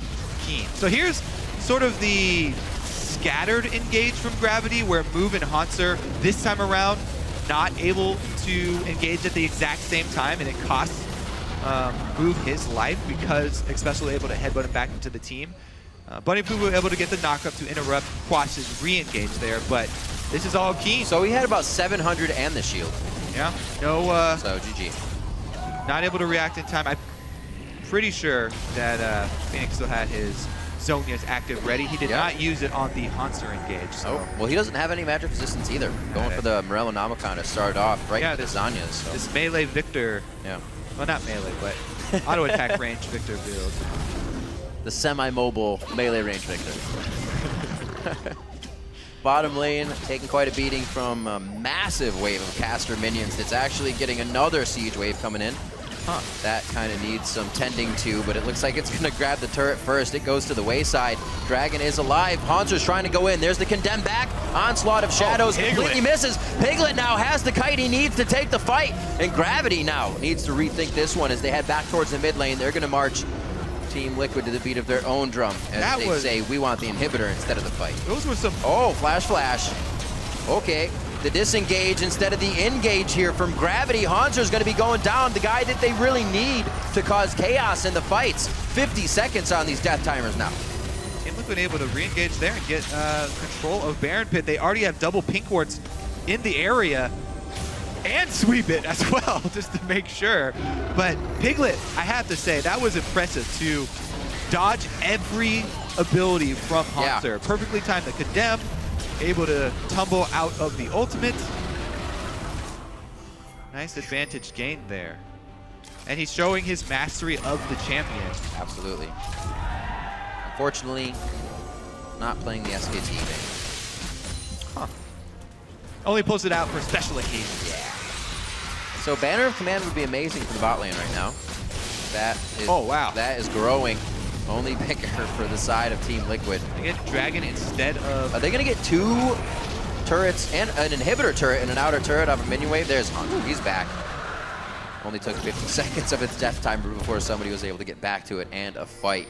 Keane. So here's sort of the scattered engage from Gravity, where Move and Hauntzer this time around not able to engage at the exact same time, and it costs Move his life because Xpecial able to headbutt him back into the team. Bunny FuFuu able to get the knockup to interrupt Quas's re-engage there, but this is all Keane. So he had about 700 and the shield. Yeah, no. So GG. Not able to react in time. pretty sure that FeniX still had his Zhonya's active ready. He did not use it on the Hauntzer engage. So. Oh, well, he doesn't have any magic resistance either. Going for the Morello Nomicon to start off right with the Zhonya's. So. This melee Viktor, well, not melee, but auto attack range Viktor build. The semi-mobile melee range Viktor. Bottom lane taking quite a beating from a massive wave of caster minions that's actually getting another siege wave coming in. That kind of needs some tending to, but it looks like it's going to grab the turret first. It goes to the wayside. Dragon is alive. Hauntzer's trying to go in. There's the condemn back. Onslaught of shadows completely misses. Piglet now has the kite he needs to take the fight. And Gravity now needs to rethink this one as they head back towards the mid lane. They're going to march Team Liquid to the beat of their own drum as they say, we want the inhibitor instead of the fight. Those were some... Oh, flash. Okay. The disengage instead of the engage here from Gravity. Hauntzer's going to be going down, the guy that they really need to cause chaos in the fights. 50 seconds on these death timers now. Team Liquid able to re-engage there and get control of Baron Pit. They already have double pink wards in the area and sweep it as well, just to make sure. But Piglet, I have to say, that was impressive to dodge every ability from Hauntzer. Perfectly timed the condemn, able to tumble out of the ultimate. Nice advantage gained there. And he's showing his mastery of the champion. Absolutely. Unfortunately, not playing the SKT Vayne. Only pulls it out for special occasions. Yeah. So Banner of Command would be amazing for the bot lane right now. That is, that is growing. Only bigger for the side of Team Liquid. They get Dragon instead of... Are they going to get 2 turrets and an inhibitor turret and an outer turret off a minion wave? There's Hauntzer. He's back. Only took 50 seconds of its death time before somebody was able to get back to it and a fight.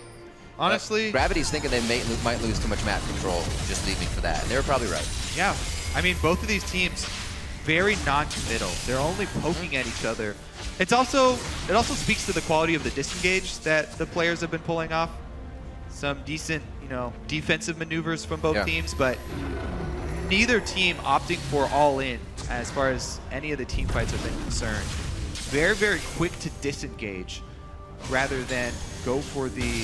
Honestly... Gravity's thinking they might lose too much map control just leaving for that. They were probably right. Yeah. I mean, both of these teams, very non-committal. They're only poking at each other. It also speaks to the quality of the disengage that the players have been pulling off. Some decent, defensive maneuvers from both teams, but neither team opting for all in as far as any of the team fights have been concerned. Very, very quick to disengage rather than go for the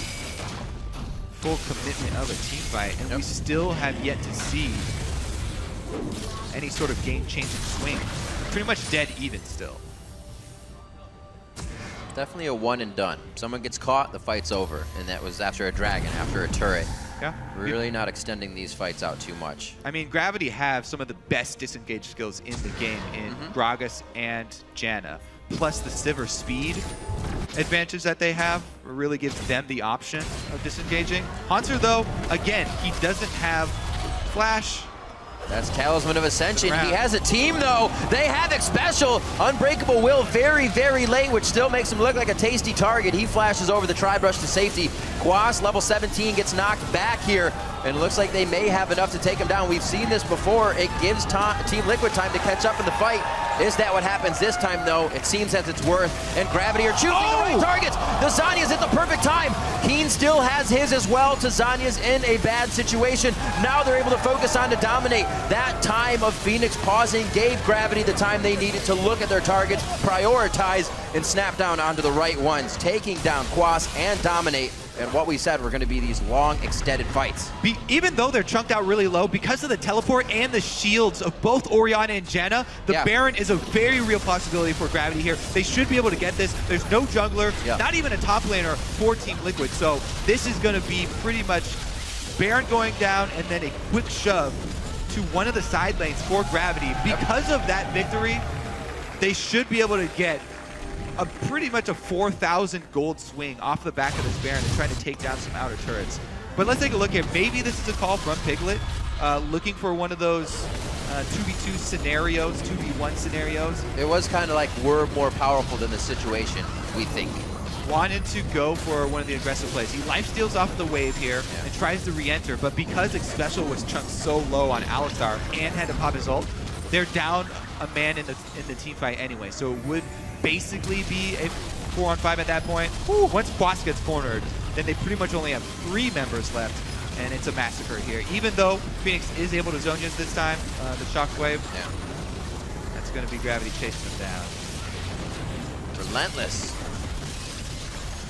full commitment of a team fight. And we still have yet to see any sort of game-changing swing. Pretty much dead even still. Definitely a one and done. Someone gets caught, the fight's over. And that was after a dragon, after a turret. Yeah. We're really not extending these fights out too much. I mean, Gravity have some of the best disengage skills in the game in Gragas and Janna. Plus the Sivir speed advantage that they have really gives them the option of disengaging. Hauntzer, though, again, he doesn't have flash. That's Talisman of Ascension. He has a team, though. They have Xpecial. Unbreakable Will very, very late, which still makes him look like a tasty target. He flashes over the Tri-Brush to safety. Quas, level 17, gets knocked back here. And it looks like they may have enough to take him down. We've seen this before. It gives Team Liquid time to catch up in the fight. Is that what happens this time, though? It seems as it's worth. And Gravity are choosing the right targets. The Zhonya's at the perfect time. Keane still has his as well. To Zhonya's in a bad situation. Now they're able to focus on to dominate. That time of FeniX pausing gave Gravity the time they needed to look at their targets, prioritize, and snap down onto the right ones, taking down Quas and Dominate. And what we said were going to be these long, extended fights. Even though they're chunked out really low, because of the teleport and the shields of both Orianna and Janna, the Baron is a very real possibility for Gravity here. They should be able to get this. There's no jungler, not even a top laner for Team Liquid. So this is going to be pretty much Baron going down and then a quick shove to one of the side lanes for Gravity. Because of that victory, they should be able to get pretty much a 4,000 gold swing off the back of this Baron and trying to take down some outer turrets. But let's take a look here. Maybe this is a call from Piglet, looking for one of those 2v2 scenarios, 2v1 scenarios. It was kind of like we're more powerful than the situation, we think. Wanted to go for one of the aggressive plays. He lifesteals off the wave here and tries to re-enter, but because Xpecial was chunked so low on Alistar and had to pop his ult, they're down a man in the team fight anyway. So it would basically be a 4-on-5 at that point. Once Quas gets cornered, then they pretty much only have 3 members left, and it's a massacre here. Even though FeniX is able to Zhonya's this time, the Shockwave, that's going to be Gravity chasing them down. Relentless.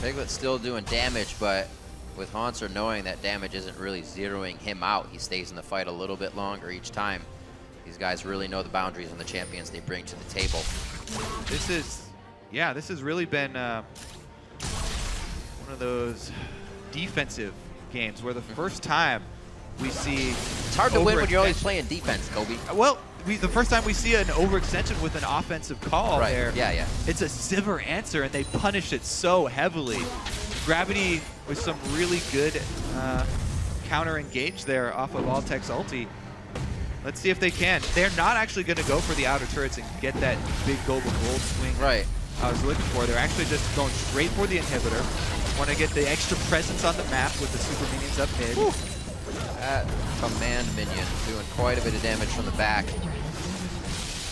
Piglet's still doing damage, but with Hauntzer knowing that damage isn't really zeroing him out, he stays in the fight a little bit longer each time. These guys really know the boundaries and the champions they bring to the table. This is, yeah, this has really been one of those defensive games where the first time we see... It's hard to win when you're always playing defense, Kobe. Well, the first time we see an overextension with an offensive call there, yeah. It's a Sivir answer, and they punish it so heavily. Gravity with some really good counter engage there off of Altec's ulti. Let's see if they can. They're not actually going to go for the outer turrets and get that big global gold swing I was looking for. They're actually just going straight for the inhibitor. Want to get the extra presence on the map with the super minions up mid. Woo. That command minion doing quite a bit of damage from the back.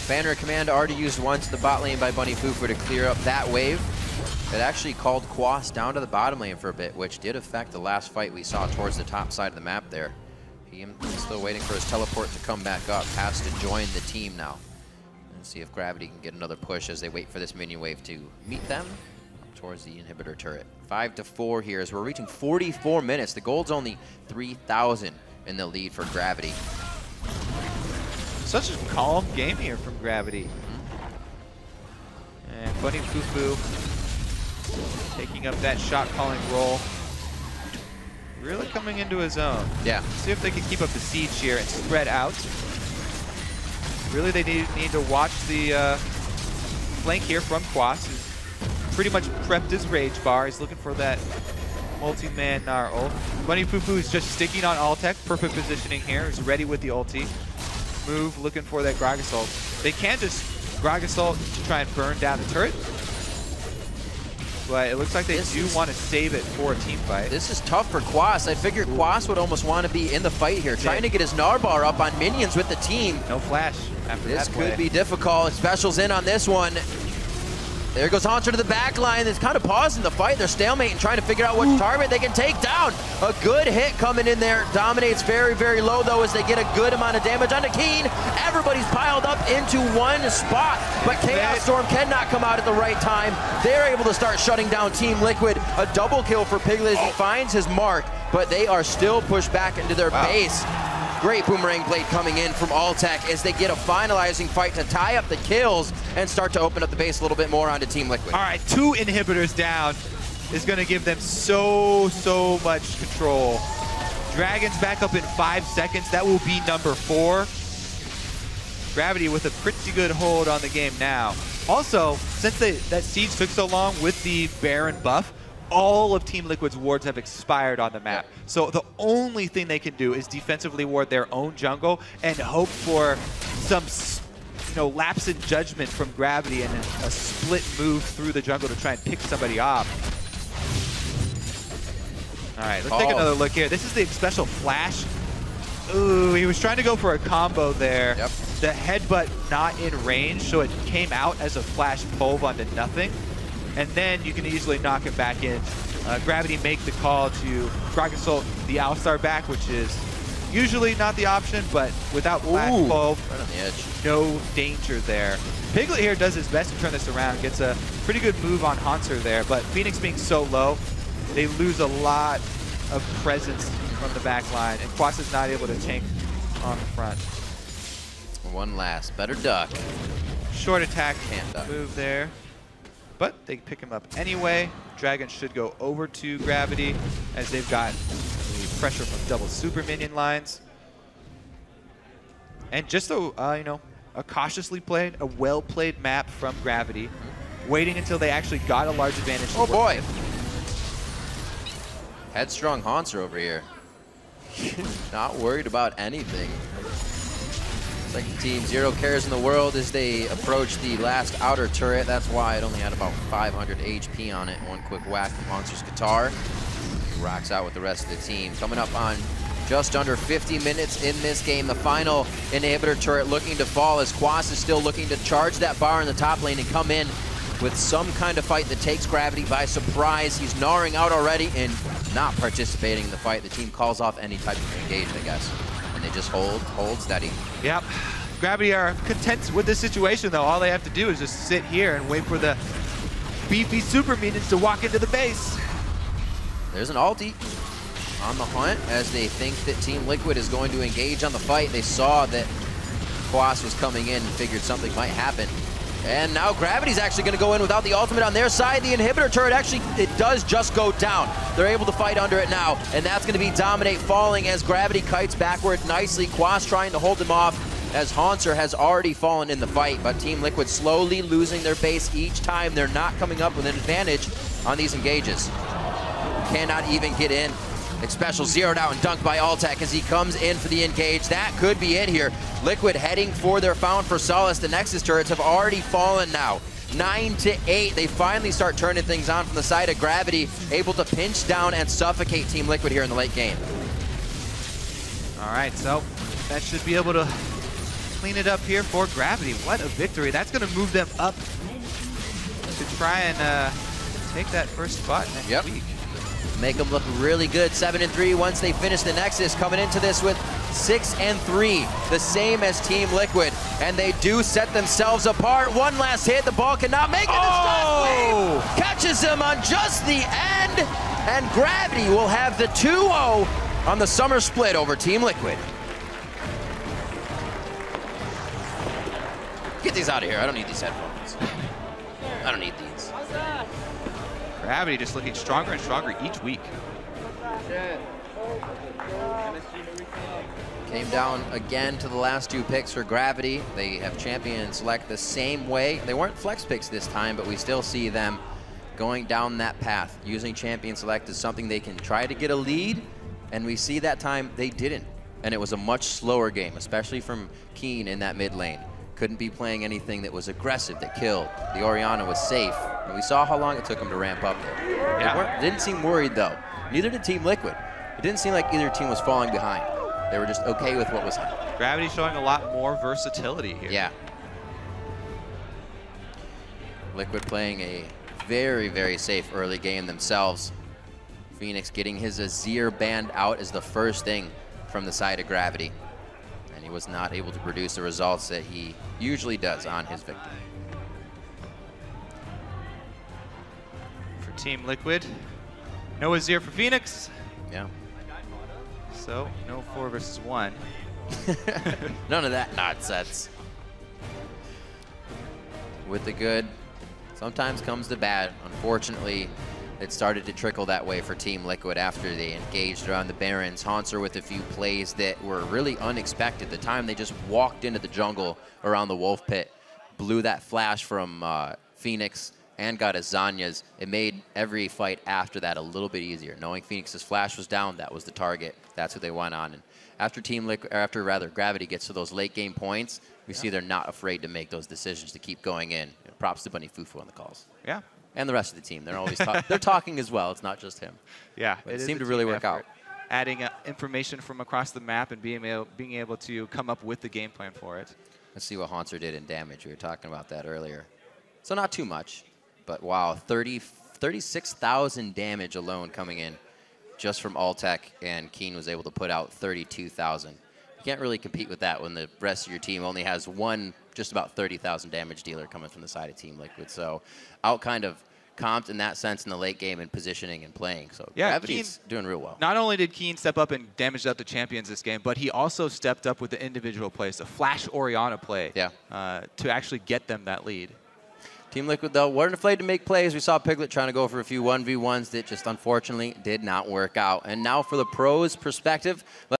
Banner command already used once in the bot lane by Bunny FuFuu to clear up that wave. It actually called Quas down to the bottom lane for a bit, which did affect the last fight we saw towards the top side of the map there. He's still waiting for his teleport to come back up. Has to join the team now. Let's see if Gravity can get another push as they wait for this minion wave to meet them up towards the inhibitor turret. 5-4 here as we're reaching 44 minutes. The gold's only 3,000 in the lead for Gravity. Such a calm game here from Gravity. And Bunny FuFuu taking up that shot calling role. Really coming into his own. Yeah. Let's see if they can keep up the siege here and spread out. Really, they need to watch the flank here from Quas, who's pretty much prepped his rage bar. He's looking for that multi-man Gnar ult. Bunny FuFuu is just sticking on Altec. Perfect positioning here. He's ready with the ulti. Move, looking for that Gragas ult. They can just Gragas ult to try and burn down the turret. But it looks like they do want to save it for a team fight. This is tough for Quas. I figured Quas would almost want to be in the fight here, trying to get his Gnar bar up on minions with the team. No flash after that play. This could be difficult. Xpecial's in on this one. There goes Hauntzer to the back line. It's kind of pausing the fight. They're stalemating, trying to figure out what target they can take down. A good hit coming in there. Dominate's very, very low, though, as they get a good amount of damage onto Keane. Everybody's piled up into one spot, but Chaos Storm cannot come out at the right time. They're able to start shutting down Team Liquid. A double kill for Piglet as he finds his mark, but they are still pushed back into their base. Great boomerang blade coming in from Altec as they get a finalizing fight to tie up the kills and start to open up the base a little bit more onto Team Liquid. All right, 2 inhibitors down is going to give them so much control. Dragons back up in 5 seconds. That will be number 4. Gravity with a pretty good hold on the game now. Also, since that siege took so long with the Baron buff, all of Team Liquid's wards have expired on the map. So the only thing they can do is defensively ward their own jungle and hope for some lapse in judgment from Gravity and a split move through the jungle to try and pick somebody off. All right, let's take another look here. This is the Xpecial flash. Ooh, he was trying to go for a combo there. Yep. The headbutt not in range, so it came out as a flash pulve onto nothing. And then you can easily knock him back in. Gravity make the call to Gragas ult the Alistar back, which is usually not the option, but without flash pulve, right on the edge. No danger there. Piglet here does his best to turn this around, gets a pretty good move on Hauntzer there, but FeniX being so low, they lose a lot of presence from the back line, and Quas is not able to tank on the front. One last, better duck. Short attack Can't duck. move there. But they pick him up anyway. Dragons should go over to Gravity as they've got the pressure from double super minion lines. And just a a cautiously played, a well-played map from Gravity, waiting until they actually got a large advantage. Oh boy! Headstrong Hauntzer over here. Not worried about anything. It's like the team zero cares in the world as they approach the last outer turret. That's why it only had about 500 HP on it. One quick whack from Hauntzer's guitar. He rocks out with the rest of the team. Coming up on just under 50 minutes in this game. The final inhibitor turret looking to fall as Quas is still looking to charge that bar in the top lane and come in with some kind of fight that takes Gravity by surprise. He's gnarring out already and not participating in the fight. The team calls off any type of engage, I guess. And they just hold steady. Yep. Gravity are content with this situation, though. All they have to do is just sit here and wait for the beefy super minions to walk into the base. There's an ulti on the hunt as they think that Team Liquid is going to engage on the fight. They saw that Quas was coming in and figured something might happen. And now Gravity's actually going to go in without the ultimate on their side. The inhibitor turret actually, it does just go down. They're able to fight under it now, and that's going to be Dominate falling as Gravity kites backward nicely. Quas trying to hold him off as Hauntzer has already fallen in the fight, but Team Liquid slowly losing their base each time. They're not coming up with an advantage on these engages. Cannot even get in. Xpecial zeroed out and dunked by Altec as he comes in for the engage. That could be it here. Liquid heading for their Found for Solace. The Nexus turrets have already fallen now. 9-8. They finally start turning things on from the side of Gravity, able to pinch down and suffocate Team Liquid here in the late game. All right, so that should be able to clean it up here for Gravity. What a victory. That's going to move them up to try and take that first spot next week. Make them look really good. 7-3 once they finish the Nexus, coming into this with 6-3, the same as Team Liquid, and they do set themselves apart. One last hit, the ball cannot make it. The wave catches him on just the end, and Gravity will have the 2-0 on the summer split over Team Liquid. Get these out of here. I don't need these headphones. I don't need these. Gravity just looking stronger and stronger each week. Came down again to the last two picks for Gravity. They have champion and select the same way. They weren't flex picks this time, but we still see them going down that path. Using champion select is something they can try to get a lead, and we see that time they didn't. And it was a much slower game, especially from Keane in that mid lane. Couldn't be playing anything that was aggressive, that killed. The Orianna was safe, and we saw how long it took them to ramp up there. Yeah. Didn't seem worried, though. Neither did Team Liquid. It didn't seem like either team was falling behind. They were just okay with what was happening. Gravity showing a lot more versatility here. Yeah. Liquid playing a very, very safe early game themselves. FeniX getting his Azir banned out is the first thing from the side of Gravity. And he was not able to produce the results that he usually does on his Viktor. For Team Liquid, no Azir for FeniX. Yeah. So, no 4 versus 1. None of that nonsense. With the good, sometimes comes the bad. Unfortunately, it started to trickle that way for Team Liquid after they engaged around the Barons. Hauntzer with a few plays that were really unexpected. The time they just walked into the jungle around the Wolf Pit, blew that flash from FeniX and got a Zanya's. It made every fight after that a little bit easier. Knowing FeniX's flash was down, that was the target. That's what they went on. And after Gravity gets to those late game points, we see they're not afraid to make those decisions to keep going in. Props to Bunny FuFuu on the calls. Yeah. And the rest of the team. They're always they're talking as well. It's not just him. Yeah. It seemed to really work out. Adding information from across the map and being able to come up with the game plan for it. Let's see what Hauntzer did in damage. We were talking about that earlier. So not too much, but wow, 36,000 damage alone coming in just from Altec, and Keane was able to put out 32,000. You can't really compete with that when the rest of your team only has one just about 30,000 damage dealer coming from the side of Team Liquid. So out kind of comped in that sense in the late game and positioning and playing. So yeah, Gravity's doing real well. Not only did Keane step up and damage up the champions this game, but he also stepped up with the individual plays, the flash Orianna play, to actually get them that lead. Team Liquid, though, weren't afraid to make plays. We saw Piglet trying to go for a few 1v1s that just unfortunately did not work out. And now for the pros' perspective,